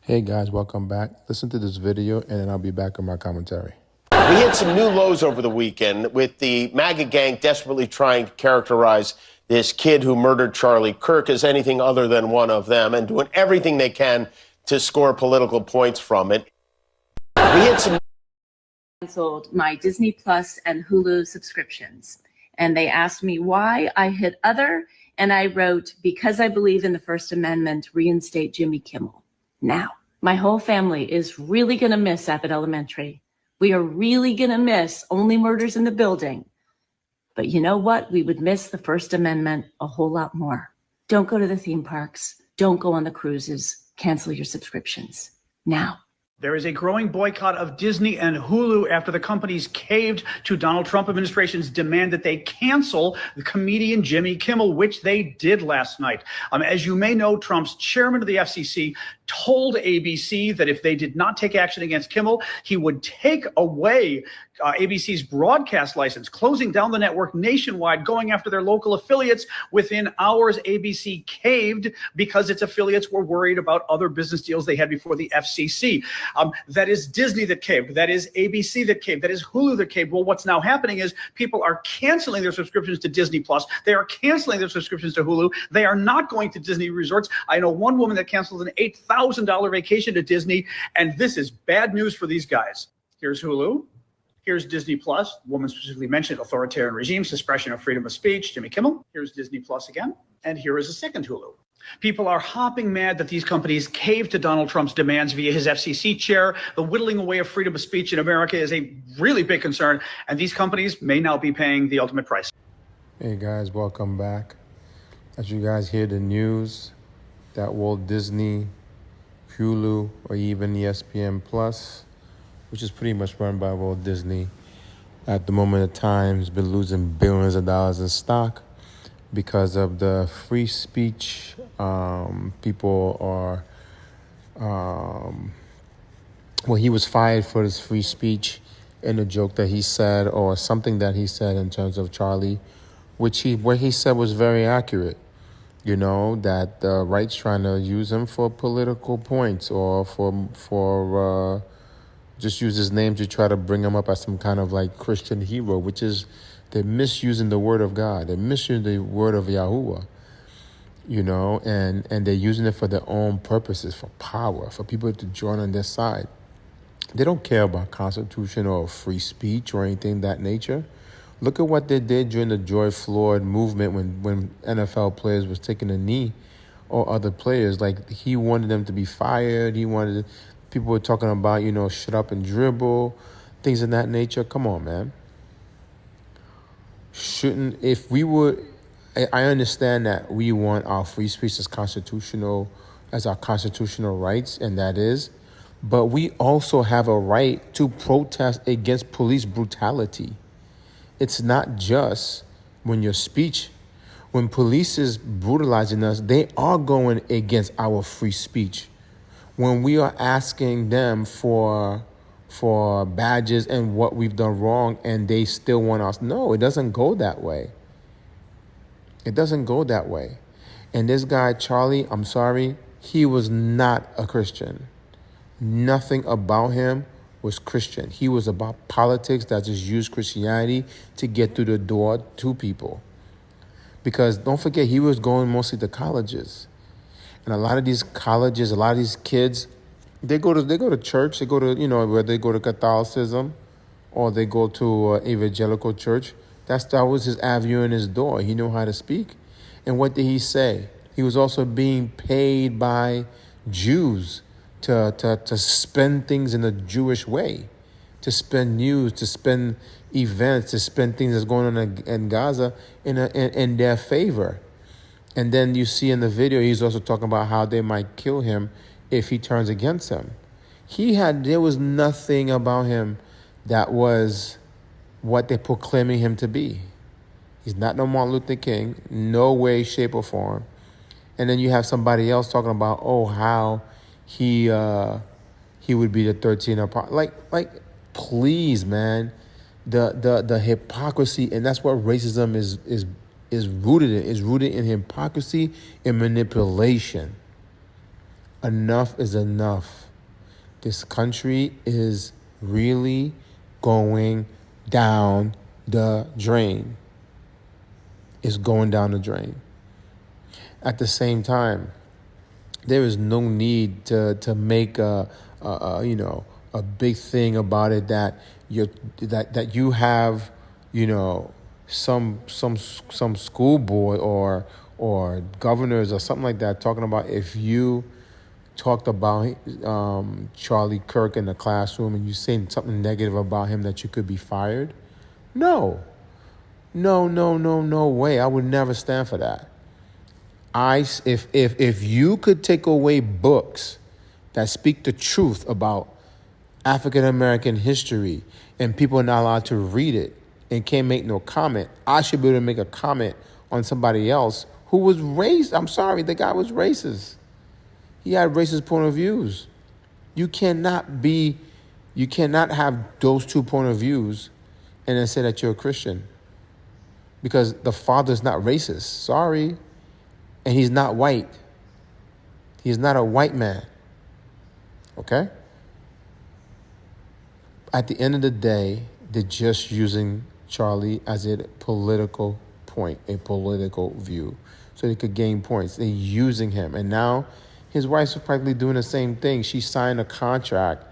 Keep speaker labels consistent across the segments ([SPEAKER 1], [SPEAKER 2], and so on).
[SPEAKER 1] Hey guys, welcome back. Listen to this video and then I'll be back with my commentary.
[SPEAKER 2] We hit some new lows over the weekend with the MAGA gang desperately trying to characterize this kid who murdered Charlie Kirk as anything other than one of them and doing everything they can to score political points from it. We hit some
[SPEAKER 3] canceled my Disney Plus and Hulu subscriptions. And they asked me why. I hit other, and I wrote, because I believe in the First Amendment, reinstate Jimmy Kimmel. Now, my whole family is really going to miss Abbott Elementary. We are really going to miss Only Murders in the Building. But you know what? We would miss the First Amendment a whole lot more. Don't go to the theme parks. Don't go on the cruises. Cancel your subscriptions now.
[SPEAKER 4] There is a growing boycott of Disney and Hulu after the companies caved to Donald Trump administration's demand that they cancel the comedian Jimmy Kimmel, which they did last night. As you may know, Trump's chairman of the FCC told ABC that if they did not take action against Kimmel, he would take away ABC's broadcast license, closing down the network nationwide, going after their local affiliates. Within hours, ABC caved because its affiliates were worried about other business deals they had before the FCC. That is Disney that caved. That is ABC that caved. That is Hulu that caved. Well, what's now happening is people are canceling their subscriptions to Disney Plus. They are canceling their subscriptions to Hulu. They are not going to Disney resorts. I know one woman that canceled an $8,000 vacation to Disney, and this is bad news for these guys. Here's Hulu. Here's Disney Plus. The woman specifically mentioned authoritarian regime, suppression of freedom of speech, Jimmy Kimmel. Here's Disney Plus again. And here is a second Hulu. People are hopping mad that these companies caved to Donald Trump's demands via his FCC chair. The whittling away of freedom of speech in America is a really big concern, and these companies may now be paying the ultimate price.
[SPEAKER 1] Hey guys, welcome back. As you guys hear the news that Walt Disney, Hulu, or even ESPN Plus, which is pretty much run by Walt Disney, at the moment of time has been losing billions of dollars in stock because of the free speech. People are, he was fired for his free speech in a joke that he said or something that he said in terms of Charlie, what he said was very accurate. You know, that the right's trying to use him for political points or for just use his name to try to bring him up as some kind of like Christian hero, which is they're misusing the word of God. They're misusing the word of Yahuwah, you know, and they're using it for their own purposes, for power, for people to join on their side. They don't care about Constitution or free speech or anything of that nature. Look at what they did during the George Floyd movement when NFL players was taking a knee or other players. Like, he wanted them to be fired. People were talking about, you know, shut up and dribble, things of that nature. Come on, man. I understand that we want our free speech as our constitutional rights, and that is, but we also have a right to protest against police brutality. It's not just when police is brutalizing us, they are going against our free speech. When we are asking them for badges and what we've done wrong and they still want us. No, it doesn't go that way. It doesn't go that way. And this guy, Charlie, I'm sorry, he was not a Christian. Nothing about him was Christian. He was about politics that just used Christianity to get through the door to people. Because don't forget, he was going mostly to colleges. And a lot of these colleges, a lot of these kids, they go to church, they go to, you know, where they go to Catholicism or they go to evangelical church. That was his avenue in his door. He knew how to speak. And what did he say? He was also being paid by Jews to spend things in a Jewish way, to spend news, to spend events, to spend things that's going on in Gaza in their favor. And then you see in the video, he's also talking about how they might kill him if he turns against them. There was nothing about him that was what they're proclaiming him to be. He's not no Martin Luther King, no way, shape, or form. And then you have somebody else talking about, how he would be the 13th apostle. Like, please, man, the hypocrisy, and that's what racism is rooted in. It's rooted in hypocrisy and manipulation. Enough is enough. This country is really going down the drain. It's going down the drain. At the same time, there is no need to make a big thing about it that you have, some school board or governors or something like that talking about if you talked about Charlie Kirk in the classroom and you saying something negative about him that you could be fired. No way. I would never stand for that. If you could take away books that speak the truth about African American history and people are not allowed to read it and can't make no comment, I should be able to make a comment on somebody else who was racist. I'm sorry, the guy was racist. He had racist point of views. You cannot have those two point of views and then say that you're a Christian. Because the father's not racist. Sorry. And he's not white. He's not a white man. Okay? At the end of the day, they're just using Charlie as a political point, a political view. So they could gain points. They're using him. And now his wife's practically doing the same thing. She signed a contract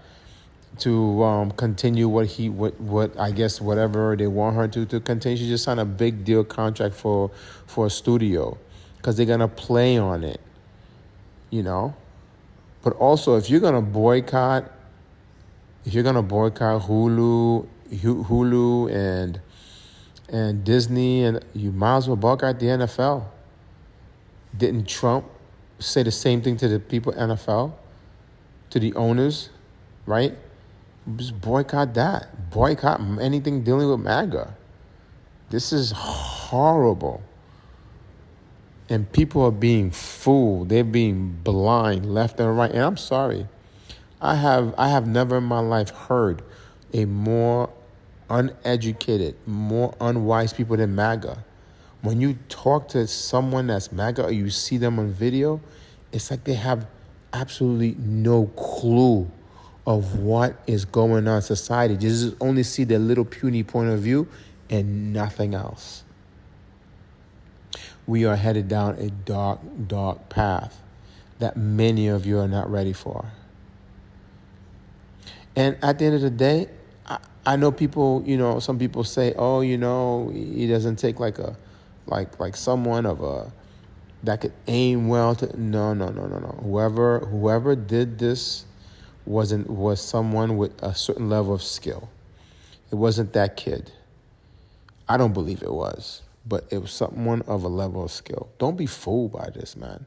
[SPEAKER 1] to continue what I guess whatever they want her to continue. She just signed a big deal contract for a studio because they're gonna play on it, But also, if you're gonna boycott Hulu and Disney, and you might as well boycott the NFL. Didn't Trump say the same thing to the people NFL, to the owners, right? Just boycott that. Boycott anything dealing with MAGA. This is horrible. And people are being fooled. They're being blind left and right. And I'm sorry. I have never in my life heard a more uneducated, more unwise people than MAGA. When you talk to someone that's MAGA or you see them on video, it's like they have absolutely no clue of what is going on in society. They just only see their little puny point of view and nothing else. We are headed down a dark, dark path that many of you are not ready for. And at the end of the day, I know people, some people say, oh, he doesn't take like someone that could aim well to. No. Whoever did this was someone with a certain level of skill. It wasn't that kid. I don't believe it was, but it was someone of a level of skill. Don't be fooled by this, man.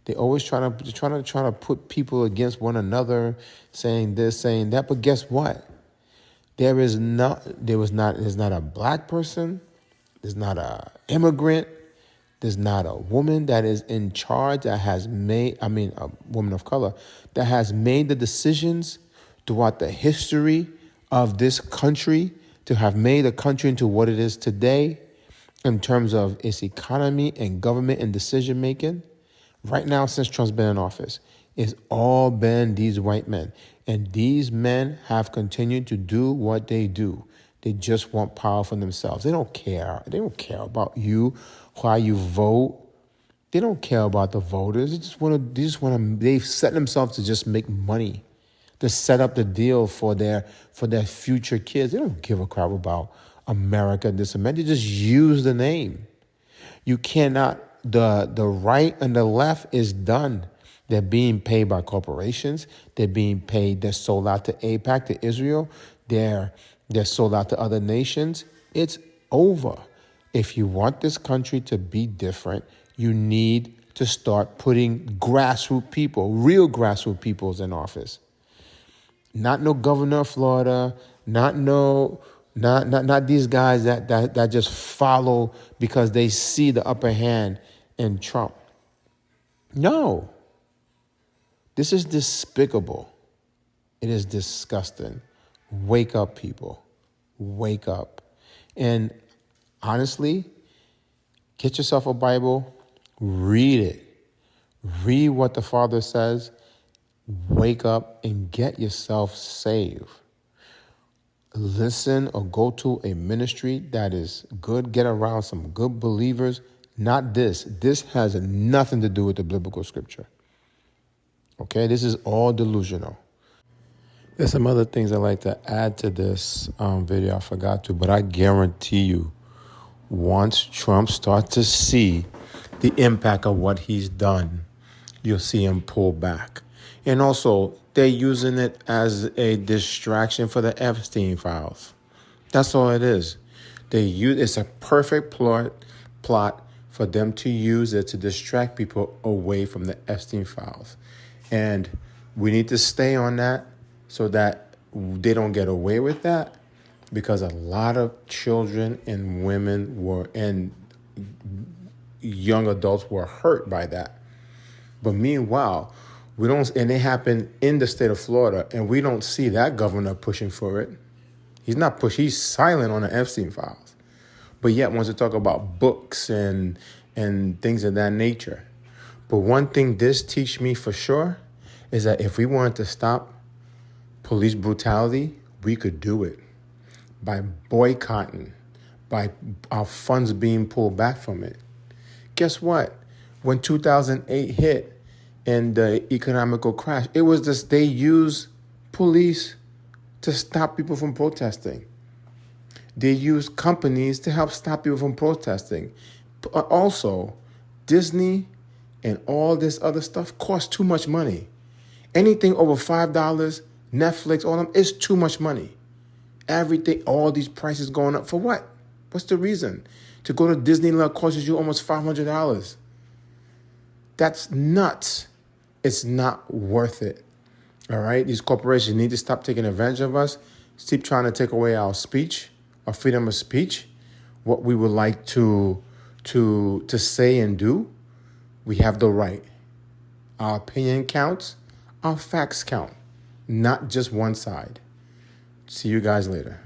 [SPEAKER 1] They always trying to put people against one another, saying this, saying that. But guess what? There's not a black person, there's not a immigrant, there's not a woman that is in charge a woman of color, that has made the decisions throughout the history of this country to have made the country into what it is today in terms of its economy and government and decision making. Right now, since Trump's been in office, it's all been these white men. And these men have continued to do what they do. They just want power for themselves. They don't care. They don't care about you, how you vote. They don't care about the voters. They've set themselves to just make money, to set up the deal for their future kids. They don't give a crap about America, this and that. They just use the name. You cannot. The right and the left is done. They're being paid by corporations. They're being paid. They're sold out to AIPAC, to Israel. They're sold out to other nations. It's over. If you want this country to be different, you need to start putting grassroots people, real grassroots peoples in office. Not no governor of Florida, not these guys that just follow because they see the upper hand in Trump. No. This is despicable. It is disgusting. Wake up, people. Wake up. And honestly, get yourself a Bible, read it. Read what the Father says, Wake up and get yourself saved. Listen or go to a ministry that is good. Get around some good believers. Not this. This has nothing to do with the biblical scripture. Okay, this is all delusional. There's some other things I'd like to add to this video. I forgot to, but I guarantee you, once Trump starts to see the impact of what he's done, you'll see him pull back. And also, they're using it as a distraction for the Epstein files. That's all it is. It's a perfect plot for them to use it to distract people away from the Epstein files. And we need to stay on that so that they don't get away with that, because a lot of children and women and young adults were hurt by that. But meanwhile, we don't, and it happened in the state of Florida, and we don't see that governor pushing for it. He's silent on the Epstein files. But yet wants to talk about books and things of that nature. But one thing this teach me for sure is that if we wanted to stop police brutality, we could do it by boycotting, by our funds being pulled back from it. Guess what? When 2008 hit and the economical crash, it was this, they used police to stop people from protesting. They used companies to help stop people from protesting. Also, Disney and all this other stuff costs too much money. Anything over $5, Netflix, all them, is too much money. Everything, all these prices going up for what? What's the reason? To go to Disneyland costs you almost $500. That's nuts. It's not worth it. All right? These corporations need to stop taking advantage of us, keep trying to take away our speech, our freedom of speech, what we would like to say and do. We have the right. Our opinion counts. Our facts count. Not just one side. See you guys later.